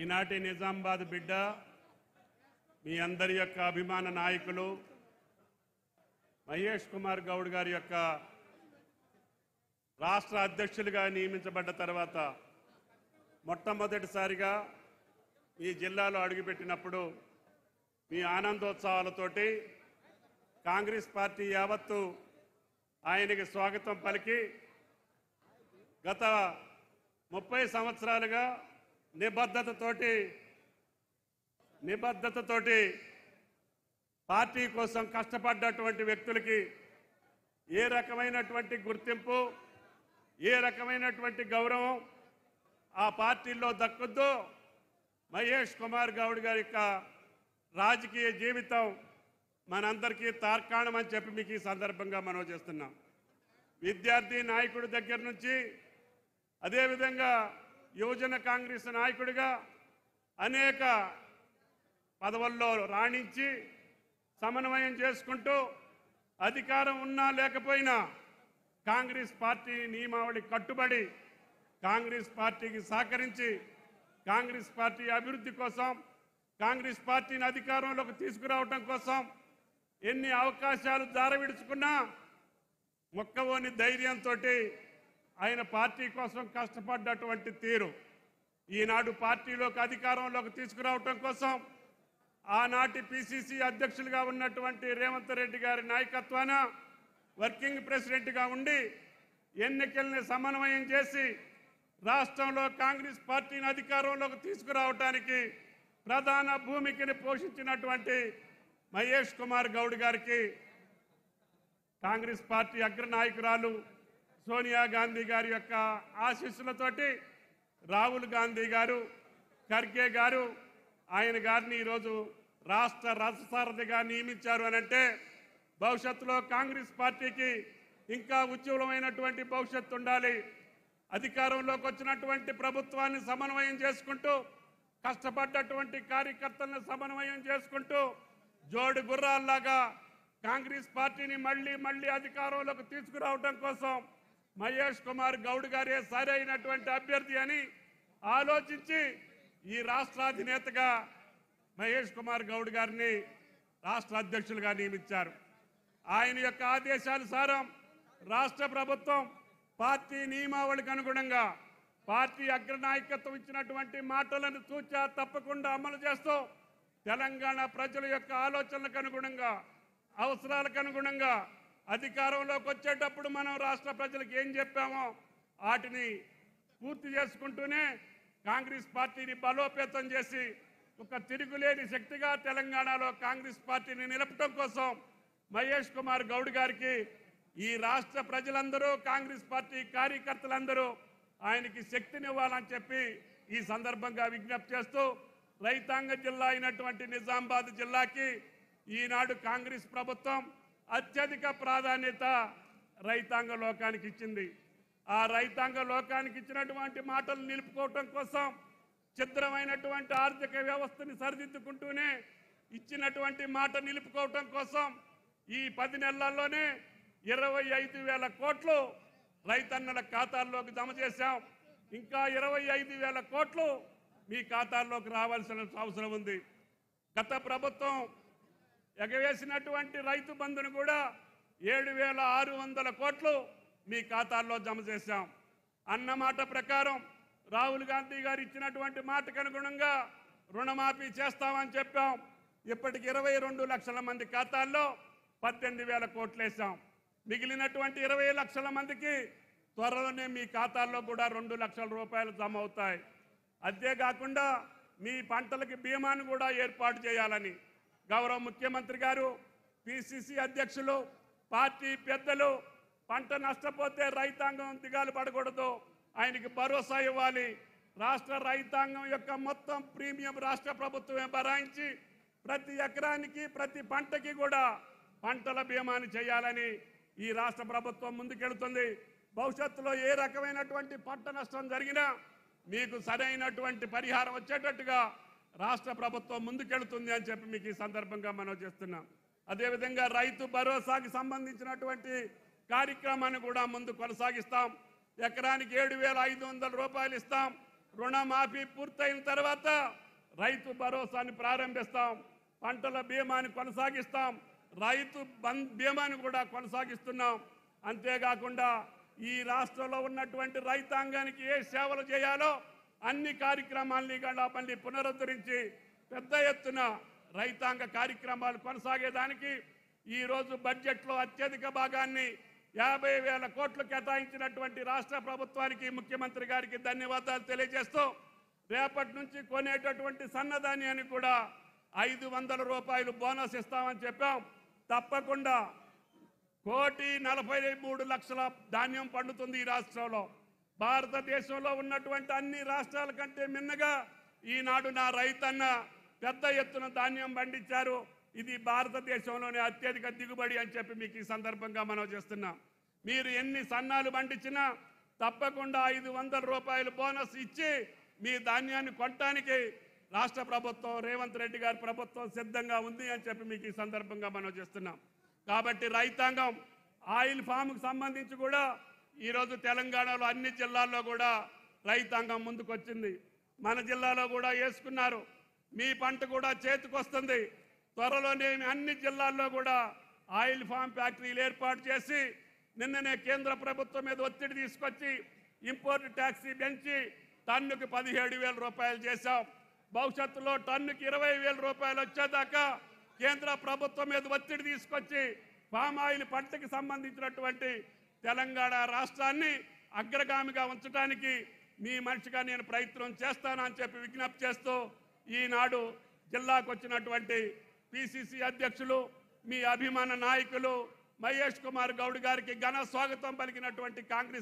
ఈనాటి నిజామాబాద్ బిడ్డ మీ అందరి యొక్క అభిమాన నాయకులు మహేష్ కుమార్ గౌడ్ గారి యొక్క రాష్ట్ర అధ్యక్షులుగా నియమించబడ్డ తర్వాత మొట్టమొదటిసారిగా ఈ జిల్లాలో అడుగుపెట్టినప్పుడు మీ ఆనందోత్సవాలతోటి కాంగ్రెస్ పార్టీ యావత్తు ఆయనకి స్వాగతం పలికి గత 30 సంవత్సరాలుగా నిబద్ధతతోటి పార్టీ కోసం కష్టపడ్డటువంటి వ్యక్తులకి ఏ రకమైనటువంటి గుర్తింపు ఏ రకమైనటువంటి గౌరవం ఆ పార్టీలో దక్కుద్దో మహేష్ కుమార్ గౌడ్ గారి యొక్క రాజకీయ జీవితం మనందరికీ తార్కాణమని చెప్పి మీకు ఈ సందర్భంగా మనవి చేస్తున్నాం. విద్యార్థి నాయకుడి దగ్గర నుంచి అదేవిధంగా యువజన కాంగ్రెస్ నాయకుడిగా అనేక పదవుల్లో రాణించి సమన్వయం చేసుకుంటూ అధికారం ఉన్నా లేకపోయినా కాంగ్రెస్ పార్టీ నియమావళి కట్టుబడి కాంగ్రెస్ పార్టీకి సహకరించి కాంగ్రెస్ పార్టీ అభివృద్ధి కోసం కాంగ్రెస్ పార్టీని అధికారంలోకి తీసుకురావడం కోసం ఎన్ని అవకాశాలు జారవిడుచుకున్నా మొక్కవోని ధైర్యంతో ఆయన పార్టీ కోసం కష్టపడ్డటువంటి తీరు ఈనాడు పార్టీలోకి అధికారంలోకి తీసుకురావడం కోసం ఆనాటి పిసిసి అధ్యక్షులుగా ఉన్నటువంటి రేవంత్ రెడ్డి గారి నాయకత్వాన వర్కింగ్ ప్రెసిడెంట్గా ఉండి ఎన్నికల్ని సమన్వయం చేసి రాష్ట్రంలో కాంగ్రెస్ పార్టీని అధికారంలోకి తీసుకురావడానికి ప్రధాన భూమికని పోషించినటువంటి మహేష్ కుమార్ గౌడ్ గారికి కాంగ్రెస్ పార్టీ అగ్రనాయకురాలు సోనియా గాంధీ గారి యొక్క ఆశీస్సులతోటి రాహుల్ గాంధీ గారు ఖర్గే గారు ఆయన గారిని ఈరోజు రాష్ట్ర రథసారథిగా నియమించారు అనంటే భవిష్యత్తులో కాంగ్రెస్ పార్టీకి ఇంకా ఉజ్వలమైనటువంటి భవిష్యత్తు ఉండాలి. అధికారంలోకి వచ్చినటువంటి ప్రభుత్వాన్ని సమన్వయం చేసుకుంటూ కష్టపడ్డటువంటి కార్యకర్తలను సమన్వయం చేసుకుంటూ జోడు గుర్రాల్లాగా కాంగ్రెస్ పార్టీని మళ్ళీ అధికారంలోకి తీసుకురావడం కోసం మహేష్ కుమార్ గౌడ్ గారే సరైనటువంటి అభ్యర్థి అని ఆలోచించి ఈ రాష్ట్ర అధినేతగా మహేష్ కుమార్ గౌడ్ గారిని రాష్ట్ర అధ్యక్షులుగా నియమించారు. ఆయన యొక్క ఆదేశానుసారం రాష్ట్ర ప్రభుత్వం పార్టీ నియమావళికి అనుగుణంగా పార్టీ అగ్రనాయకత్వం ఇచ్చినటువంటి మాటలను తూచా తప్పకుండా అమలు చేస్తూ తెలంగాణ ప్రజల యొక్క ఆలోచనలకు అనుగుణంగా అవసరాలకు అనుగుణంగా అధికారంలోకి వచ్చేటప్పుడు మనం రాష్ట్ర ప్రజలకు ఏం చెప్పామో వాటిని పూర్తి చేసుకుంటూనే కాంగ్రెస్ పార్టీని బలోపేతం చేసి ఒక తిరుగులేని శక్తిగా తెలంగాణలో కాంగ్రెస్ పార్టీని నిలపడం కోసం మహేష్ కుమార్ గౌడ్ గారికి ఈ రాష్ట్ర ప్రజలందరూ కాంగ్రెస్ పార్టీ కార్యకర్తలందరూ ఆయనకి శక్తినివ్వాలని చెప్పి ఈ సందర్భంగా విజ్ఞప్తి చేస్తూ రైతాంగ జిల్లా అయినటువంటి నిజామాబాద్ జిల్లాకి ఈనాడు కాంగ్రెస్ ప్రభుత్వం అత్యధిక ప్రాధాన్యత రైతాంగ లోకానికి ఇచ్చింది. ఆ రైతాంగ లోకానికి ఇచ్చినటువంటి మాటలు నిలుపుకోవటం కోసం ఛిద్రమైనటువంటి ఆర్థిక వ్యవస్థని సరిదిద్దుకుంటూనే ఇచ్చినటువంటి మాట నిలుపుకోవటం కోసం ఈ 10 నెలల్లోనే 25,000 కోట్లు రైతన్నల ఖాతాల్లోకి జమ చేశాం. ఇంకా 25,000 కోట్లు మీ ఖాతాల్లోకి రావాల్సిన అవసరం ఉంది. గత ప్రభుత్వం ఎగవేసినటువంటి రైతు బంధును కూడా 7,600 కోట్లు మీ ఖాతాల్లో జమ చేశాం. అన్నమాట ప్రకారం రాహుల్ గాంధీ గారు ఇచ్చినటువంటి మాటకు అనుగుణంగా రుణమాఫీ చేస్తామని చెప్పాం. ఇప్పటికి 22 లక్షల మంది ఖాతాల్లో 18,000 కోట్లు వేసాం. మిగిలినటువంటి 20 లక్షల మందికి త్వరలోనే మీ ఖాతాల్లో కూడా 2 లక్షల రూపాయలు జమ అవుతాయి. అంతేకాకుండా మీ పంటలకి బీమాను కూడా ఏర్పాటు చేయాలని గౌరవ ముఖ్యమంత్రి గారు పిసిసి అధ్యక్షులు పార్టీ పెద్దలు పంట నష్టపోతే రైతాంగం దిగాలు పడకూడదు, ఆయనకి భరోసా ఇవ్వాలి. రాష్ట్ర రైతాంగం యొక్క మొత్తం ప్రీమియం రాష్ట్ర ప్రభుత్వమే భరాయించి ప్రతి ఎకరానికి ప్రతి పంటకి కూడా పంటల బీమాని చేయాలని ఈ రాష్ట్ర ప్రభుత్వం ముందుకెళ్తుంది. భవిష్యత్తులో ఏ రకమైనటువంటి పంట నష్టం జరిగినా మీకు సరైనటువంటి పరిహారం వచ్చేటట్టుగా రాష్ట్ర ప్రభుత్వం ముందుకెళ్తుంది అని చెప్పి మీకు ఈ సందర్భంగా మనం చేస్తున్నాం. అదేవిధంగా రైతు భరోసాకి సంబంధించినటువంటి కార్యక్రమాన్ని కూడా ముందు కొనసాగిస్తాం. ఎకరానికి 7,500 రూపాయలు ఇస్తాం. రుణమాఫీ పూర్తయిన తర్వాత రైతు భరోసాని ప్రారంభిస్తాం, పంటల బీమాని కొనసాగిస్తాం, రైతు బీమాని కూడా కొనసాగిస్తున్నాం. అంతేకాకుండా ఈ రాష్ట్రంలో ఉన్నటువంటి రైతాంగానికి ఏ సేవలు చేయాలో అన్ని కార్యక్రమాలని కూడా మళ్ళీ పునరుద్ధరించి పెద్ద ఎత్తున రైతాంగ కార్యక్రమాలు కొనసాగేదానికి ఈరోజు బడ్జెట్లో అత్యధిక భాగాన్ని 50,000 కోట్లు కేటాయించినటువంటి రాష్ట్ర ప్రభుత్వానికి, ముఖ్యమంత్రి గారికి ధన్యవాదాలు తెలియజేస్తూ రేపటి నుంచి కొనేటటువంటి సన్నధాన్యానికి కూడా 500 రూపాయలు బోనస్ ఇస్తామని చెప్పాం. తప్పకుండా 1,43,00,000 ధాన్యం పండుతుంది ఈ రాష్ట్రంలో. భారతదేశంలో ఉన్నటువంటి అన్ని రాష్ట్రాల కంటే మిన్నగా ఈనాడు నా రైతన్న పెద్ద ఎత్తున ధాన్యం పండించారు. ఇది భారతదేశంలోనే అత్యధిక దిగుబడి అని చెప్పి మీకు ఈ సందర్భంగా మనం చేస్తున్నాం. మీరు ఎన్ని సన్నాలు పండించినా తప్పకుండా 500 రూపాయలు బోనస్ ఇచ్చి మీ ధాన్యాన్ని కొనటానికి రాష్ట్ర ప్రభుత్వం, రేవంత్ రెడ్డి గారి ప్రభుత్వం సిద్ధంగా ఉంది అని చెప్పి మీకు ఈ సందర్భంగా మనం చేస్తున్నాం. కాబట్టి రైతాంగం ఆయిల్ ఫామ్కి సంబంధించి కూడా ఈరోజు తెలంగాణలో అన్ని జిల్లాల్లో కూడా రైతాంగం ముందుకు వచ్చింది. మన జిల్లాలో కూడా వేసుకున్నారు. మీ పంట కూడా చేతికొస్తుంది. త్వరలోనే అన్ని జిల్లాల్లో కూడా ఆయిల్ ఫామ్ ఫ్యాక్టరీలు ఏర్పాటు చేసి నిన్ననే కేంద్ర ప్రభుత్వం మీద ఒత్తిడి తీసుకొచ్చి ఇంపోర్ట్ ట్యాక్సీ పెంచి టన్నుకు 17,000 రూపాయలు చేశాం. భవిష్యత్తులో టన్నుకి 20,000 రూపాయలు వచ్చేదాకా కేంద్ర ప్రభుత్వం మీద ఒత్తిడి తీసుకొచ్చి పామ్ ఆయిల్ పంటకి సంబంధించినటువంటి తెలంగాణ రాష్ట్రాన్ని అగ్రగామిగా ఉంచడానికి మీ మనిషిగా నేను ప్రయత్నం చేస్తానని చెప్పి విజ్ఞప్తి చేస్తూ ఈనాడు జిల్లాకు వచ్చినటువంటి పిసిసి అధ్యక్షులు, మీ అభిమాన నాయకులు మహేష్ కుమార్ గౌడ్ గారికి ఘన స్వాగతం పలికినటువంటి కాంగ్రెస్